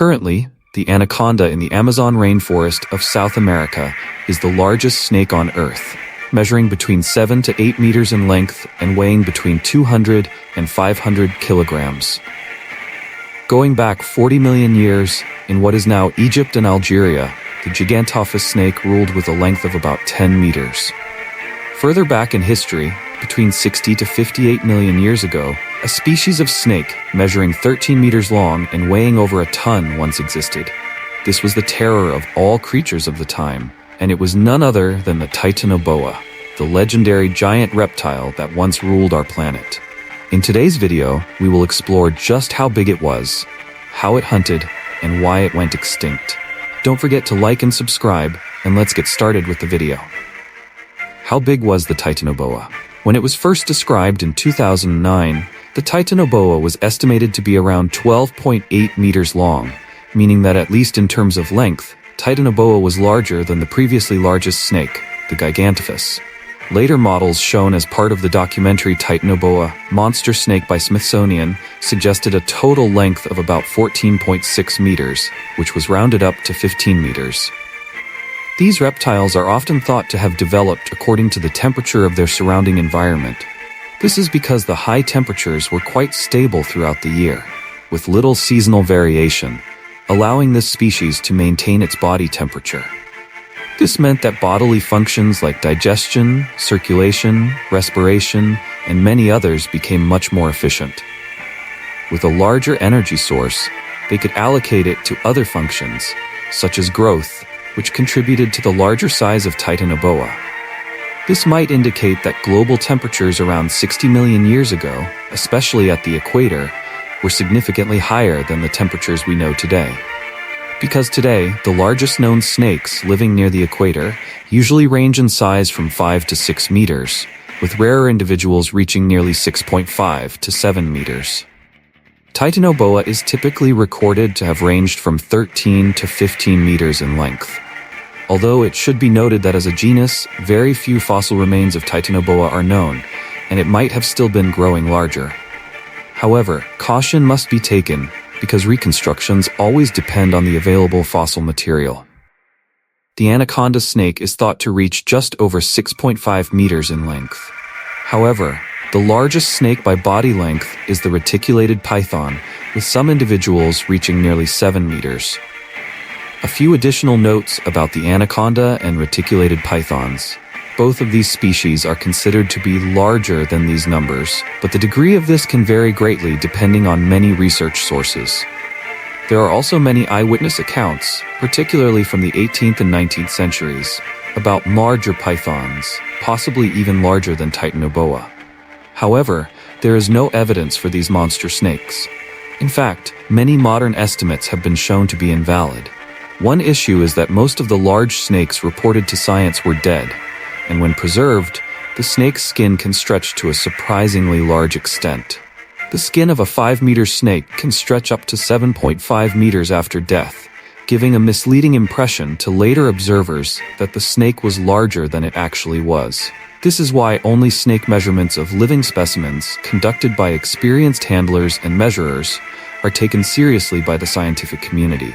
Currently, the anaconda in the Amazon rainforest of South America is the largest snake on Earth, measuring between 7 to 8 meters in length and weighing between 200 and 500 kilograms. Going back 40 million years, in what is now Egypt and Algeria, the Gigantophis snake ruled with a length of about 10 meters. Further back in history, between 60 to 58 million years ago, a species of snake measuring 13 meters long and weighing over a ton once existed. This was the terror of all creatures of the time, and it was none other than the Titanoboa, the legendary giant reptile that once ruled our planet. In today's video, we will explore just how big it was, how it hunted, and why it went extinct. Don't forget to like and subscribe, and let's get started with the video. How big was the Titanoboa? When it was first described in 2009, the Titanoboa was estimated to be around 12.8 meters long, meaning that at least in terms of length, Titanoboa was larger than the previously largest snake, the Gigantophis. Later models shown as part of the documentary Titanoboa, Monster Snake by Smithsonian, suggested a total length of about 14.6 meters, which was rounded up to 15 meters. These reptiles are often thought to have developed according to the temperature of their surrounding environment. This is because the high temperatures were quite stable throughout the year, with little seasonal variation, allowing this species to maintain its body temperature. This meant that bodily functions like digestion, circulation, respiration, and many others became much more efficient. With a larger energy source, they could allocate it to other functions, such as growth, which contributed to the larger size of Titanoboa. This might indicate that global temperatures around 60 million years ago, especially at the equator, were significantly higher than the temperatures we know today. Because today, the largest known snakes living near the equator usually range in size from 5 to 6 meters, with rarer individuals reaching nearly 6.5 to 7 meters. Titanoboa is typically recorded to have ranged from 13 to 15 meters in length. Although it should be noted that as a genus, very few fossil remains of Titanoboa are known, and it might have still been growing larger. However, caution must be taken, because reconstructions always depend on the available fossil material. The anaconda snake is thought to reach just over 6.5 meters in length. However, the largest snake by body length is the reticulated python, with some individuals reaching nearly 7 meters. A few additional notes about the anaconda and reticulated pythons. Both of these species are considered to be larger than these numbers, but the degree of this can vary greatly depending on many research sources. There are also many eyewitness accounts, particularly from the 18th and 19th centuries, about larger pythons, possibly even larger than Titanoboa. However, there is no evidence for these monster snakes. In fact, many modern estimates have been shown to be invalid. One issue is that most of the large snakes reported to science were dead, and when preserved, the snake's skin can stretch to a surprisingly large extent. The skin of a 5-meter snake can stretch up to 7.5 meters after death, giving a misleading impression to later observers that the snake was larger than it actually was. This is why only snake measurements of living specimens conducted by experienced handlers and measurers are taken seriously by the scientific community.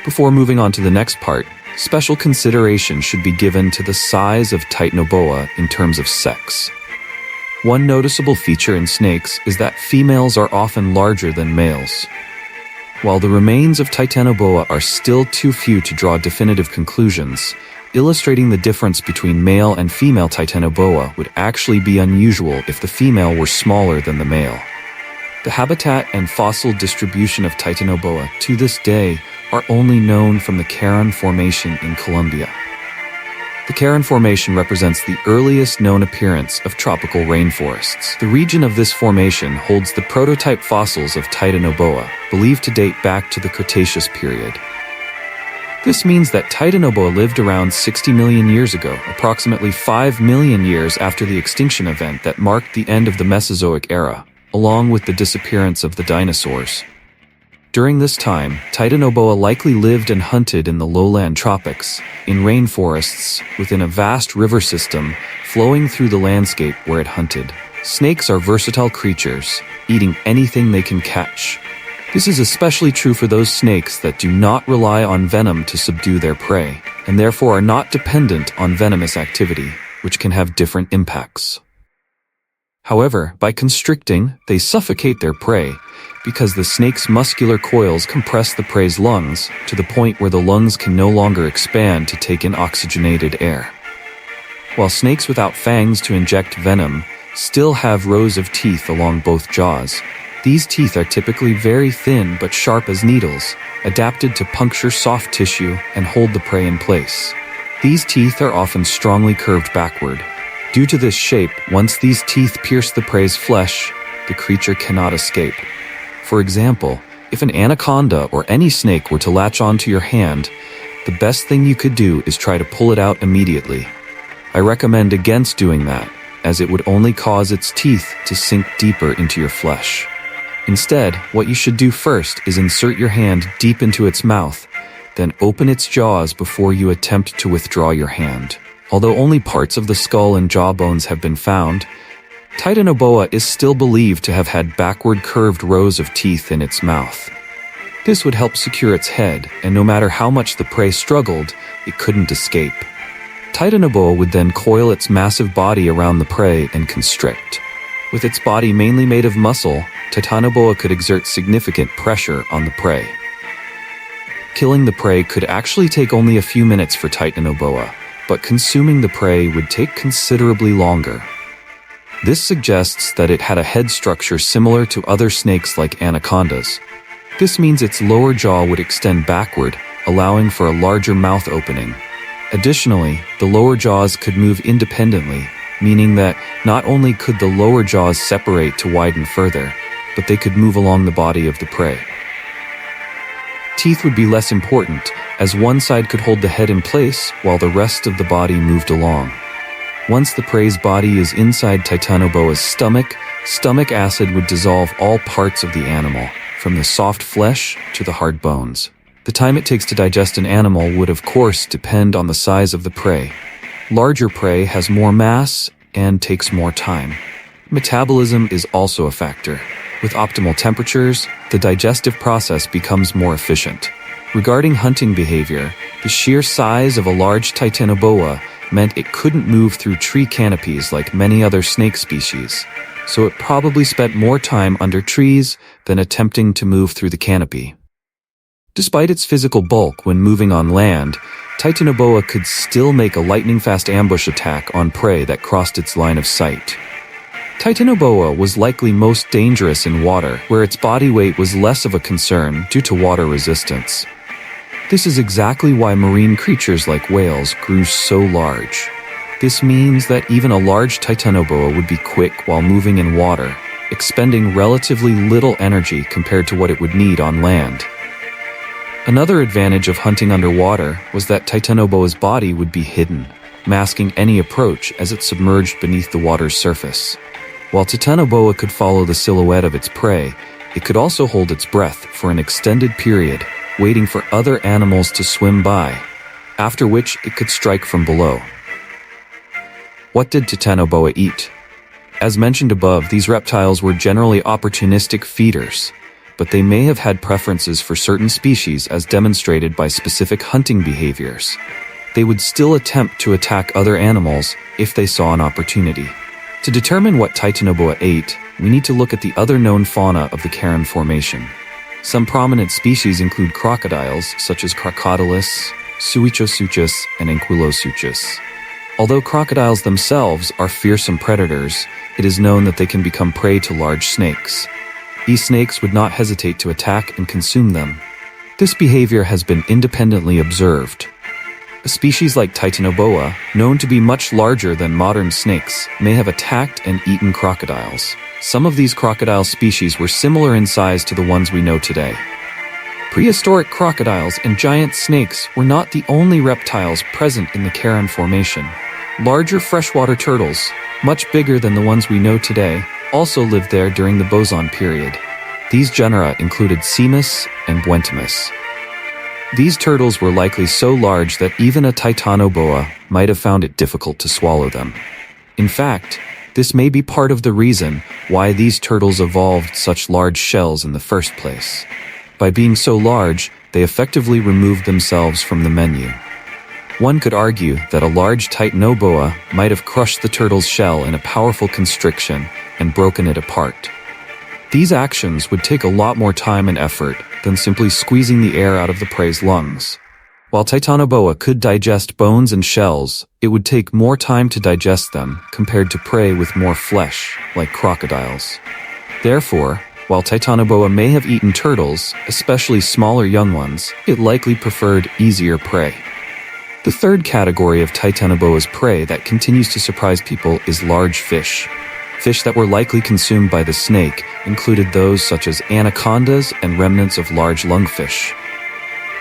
Before moving on to the next part, special consideration should be given to the size of Titanoboa in terms of sex. One noticeable feature in snakes is that females are often larger than males. While the remains of Titanoboa are still too few to draw definitive conclusions, illustrating the difference between male and female Titanoboa would actually be unusual if the female were smaller than the male. The habitat and fossil distribution of Titanoboa to this day are only known from the Carron Formation in Colombia. The Carron Formation represents the earliest known appearance of tropical rainforests. The region of this formation holds the prototype fossils of Titanoboa, believed to date back to the Cretaceous period. This means that Titanoboa lived around 60 million years ago, approximately 5 million years after the extinction event that marked the end of the Mesozoic era, along with the disappearance of the dinosaurs. During this time, Titanoboa likely lived and hunted in the lowland tropics, in rainforests, within a vast river system flowing through the landscape where it hunted. Snakes are versatile creatures, eating anything they can catch. This is especially true for those snakes that do not rely on venom to subdue their prey, and therefore are not dependent on venomous activity, which can have different impacts. However, by constricting, they suffocate their prey, because the snake's muscular coils compress the prey's lungs to the point where the lungs can no longer expand to take in oxygenated air. While snakes without fangs to inject venom still have rows of teeth along both jaws, these teeth are typically very thin but sharp as needles, adapted to puncture soft tissue and hold the prey in place. These teeth are often strongly curved backward. Due to this shape, once these teeth pierce the prey's flesh, the creature cannot escape. For example, if an anaconda or any snake were to latch onto your hand, the best thing you could do is try to pull it out immediately. I recommend against doing that, as it would only cause its teeth to sink deeper into your flesh. Instead, what you should do first is insert your hand deep into its mouth, then open its jaws before you attempt to withdraw your hand. Although only parts of the skull and jawbones have been found, Titanoboa is still believed to have had backward curved rows of teeth in its mouth. This would help secure its head, and no matter how much the prey struggled, it couldn't escape. Titanoboa would then coil its massive body around the prey and constrict. With its body mainly made of muscle, Titanoboa could exert significant pressure on the prey. Killing the prey could actually take only a few minutes for Titanoboa, but consuming the prey would take considerably longer. This suggests that it had a head structure similar to other snakes like anacondas. This means its lower jaw would extend backward, allowing for a larger mouth opening. Additionally, the lower jaws could move independently, meaning that not only could the lower jaws separate to widen further, but they could move along the body of the prey. Teeth would be less important, as one side could hold the head in place while the rest of the body moved along. Once the prey's body is inside Titanoboa's stomach acid would dissolve all parts of the animal, from the soft flesh to the hard bones. The time it takes to digest an animal would of course depend on the size of the prey. Larger prey has more mass and takes more time. Metabolism is also a factor. With optimal temperatures, the digestive process becomes more efficient. Regarding hunting behavior, the sheer size of a large Titanoboa meant it couldn't move through tree canopies like many other snake species, so it probably spent more time under trees than attempting to move through the canopy. Despite its physical bulk when moving on land, Titanoboa could still make a lightning-fast ambush attack on prey that crossed its line of sight. Titanoboa was likely most dangerous in water, where its body weight was less of a concern due to water resistance. This is exactly why marine creatures like whales grew so large. This means that even a large Titanoboa would be quick while moving in water, expending relatively little energy compared to what it would need on land. Another advantage of hunting underwater was that Titanoboa's body would be hidden, masking any approach as it submerged beneath the water's surface. While Titanoboa could follow the silhouette of its prey, it could also hold its breath for an extended period, waiting for other animals to swim by, after which it could strike from below. What did Titanoboa eat? As mentioned above, these reptiles were generally opportunistic feeders, but they may have had preferences for certain species as demonstrated by specific hunting behaviors. They would still attempt to attack other animals if they saw an opportunity. To determine what Titanoboa ate, we need to look at the other known fauna of the Karen Formation. Some prominent species include crocodiles, such as Crocodilus, Suicosuchus, and Ankylosuchus. Although crocodiles themselves are fearsome predators, it is known that they can become prey to large snakes. These snakes would not hesitate to attack and consume them. This behavior has been independently observed. A species like Titanoboa, known to be much larger than modern snakes, may have attacked and eaten crocodiles. Some of these crocodile species were similar in size to the ones we know today. Prehistoric crocodiles and giant snakes were not the only reptiles present in the Karen Formation. Larger freshwater turtles, much bigger than the ones we know today, also lived there during the Boson period. These genera included Semus and Buentamus. These turtles were likely so large that even a Titanoboa might have found it difficult to swallow them. In fact, This may be part of the reason why these turtles evolved such large shells in the first place. By being so large, they effectively removed themselves from the menu. One could argue that a large Titanoboa might have crushed the turtle's shell in a powerful constriction and broken it apart. These actions would take a lot more time and effort than simply squeezing the air out of the prey's lungs. While Titanoboa could digest bones and shells, it would take more time to digest them compared to prey with more flesh, like crocodiles. Therefore, while Titanoboa may have eaten turtles, especially smaller young ones, it likely preferred easier prey. The third category of Titanoboa's prey that continues to surprise people is large fish. Fish that were likely consumed by the snake included those such as anacondas and remnants of large lungfish.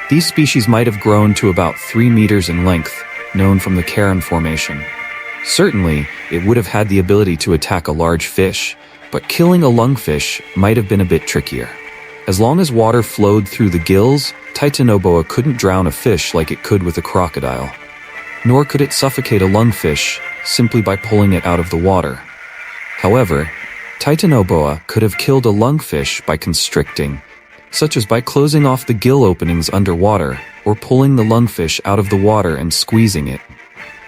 These species might have grown to about 3 meters in length, known from the Karen Formation. Certainly, it would have had the ability to attack a large fish, but killing a lungfish might have been a bit trickier. As long as water flowed through the gills, Titanoboa couldn't drown a fish like it could with a crocodile. Nor could it suffocate a lungfish simply by pulling it out of the water. However, Titanoboa could have killed a lungfish by constricting, such as by closing off the gill openings underwater or pulling the lungfish out of the water and squeezing it.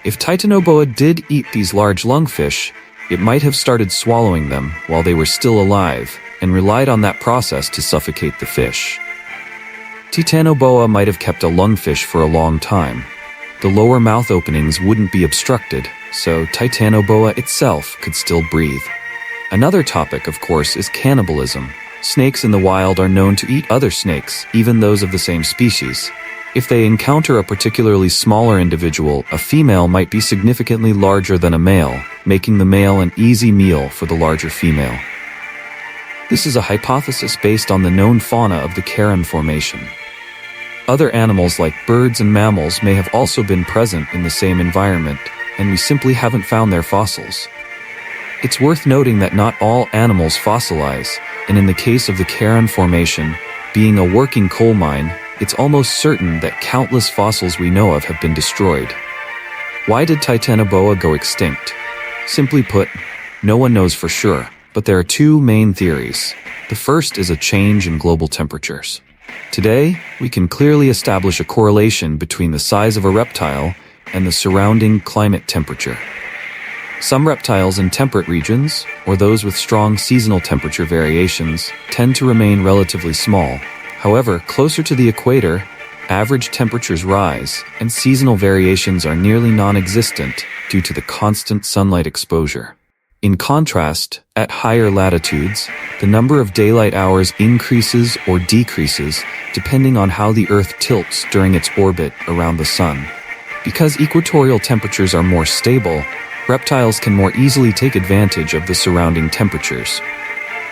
If Titanoboa did eat these large lungfish, it might have started swallowing them while they were still alive and relied on that process to suffocate the fish. Titanoboa might have kept a lungfish for a long time. The lower mouth openings wouldn't be obstructed, so Titanoboa itself could still breathe. Another topic, of course, is cannibalism. Snakes in the wild are known to eat other snakes, even those of the same species. If they encounter a particularly smaller individual, a female might be significantly larger than a male, making the male an easy meal for the larger female. This is a hypothesis based on the known fauna of the Karen Formation. Other animals like birds and mammals may have also been present in the same environment, and we simply haven't found their fossils. It's worth noting that not all animals fossilize, and in the case of the Karen Formation, being a working coal mine, it's almost certain that countless fossils we know of have been destroyed. Why did Titanoboa go extinct? Simply put, no one knows for sure, but there are two main theories. The first is a change in global temperatures. Today, we can clearly establish a correlation between the size of a reptile and the surrounding climate temperature. Some reptiles in temperate regions, or those with strong seasonal temperature variations, tend to remain relatively small. However, closer to the equator, average temperatures rise, and seasonal variations are nearly non-existent due to the constant sunlight exposure. In contrast, at higher latitudes, the number of daylight hours increases or decreases depending on how the Earth tilts during its orbit around the Sun. Because equatorial temperatures are more stable, reptiles can more easily take advantage of the surrounding temperatures.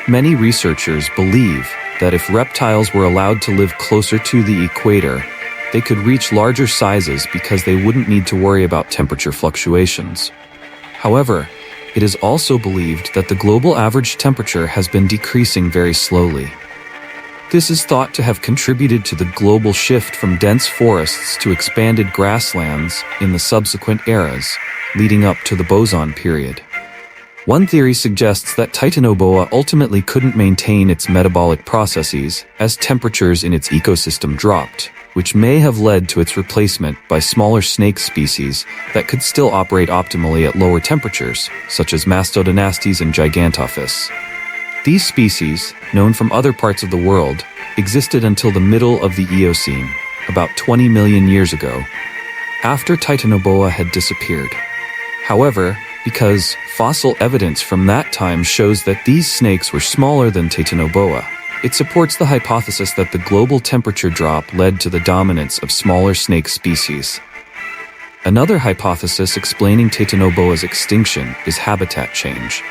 Many researchers believe that if reptiles were allowed to live closer to the equator, they could reach larger sizes because they wouldn't need to worry about temperature fluctuations. However, it is also believed that the global average temperature has been decreasing very slowly. This is thought to have contributed to the global shift from dense forests to expanded grasslands in the subsequent eras, leading up to the Boson period. One theory suggests that Titanoboa ultimately couldn't maintain its metabolic processes as temperatures in its ecosystem dropped, which may have led to its replacement by smaller snake species that could still operate optimally at lower temperatures, such as Mastodonastes and Gigantophis. These species, known from other parts of the world, existed until the middle of the Eocene, about 20 million years ago, after Titanoboa had disappeared. However, because fossil evidence from that time shows that these snakes were smaller than Titanoboa, it supports the hypothesis that the global temperature drop led to the dominance of smaller snake species. Another hypothesis explaining Titanoboa's extinction is habitat change.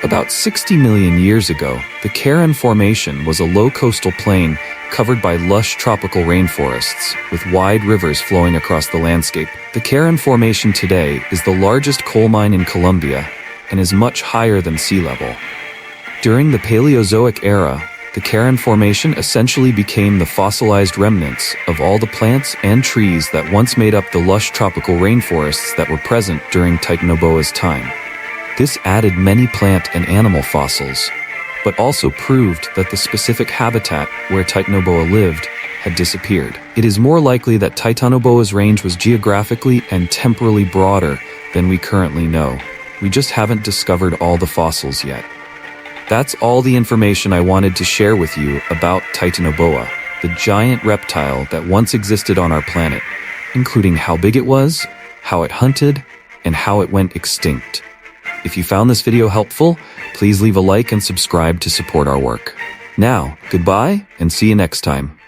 About 60 million years ago, the Karen Formation was a low coastal plain covered by lush tropical rainforests, with wide rivers flowing across the landscape. The Karen Formation today is the largest coal mine in Colombia and is much higher than sea level. During the Paleozoic era, the Karen Formation essentially became the fossilized remnants of all the plants and trees that once made up the lush tropical rainforests that were present during Titanoboa's time. This added many plant and animal fossils, but also proved that the specific habitat where Titanoboa lived had disappeared. It is more likely that Titanoboa's range was geographically and temporally broader than we currently know. We just haven't discovered all the fossils yet. That's all the information I wanted to share with you about Titanoboa, the giant reptile that once existed on our planet, including how big it was, how it hunted, and how it went extinct. If you found this video helpful, please leave a like and subscribe to support our work. Now, goodbye and see you next time.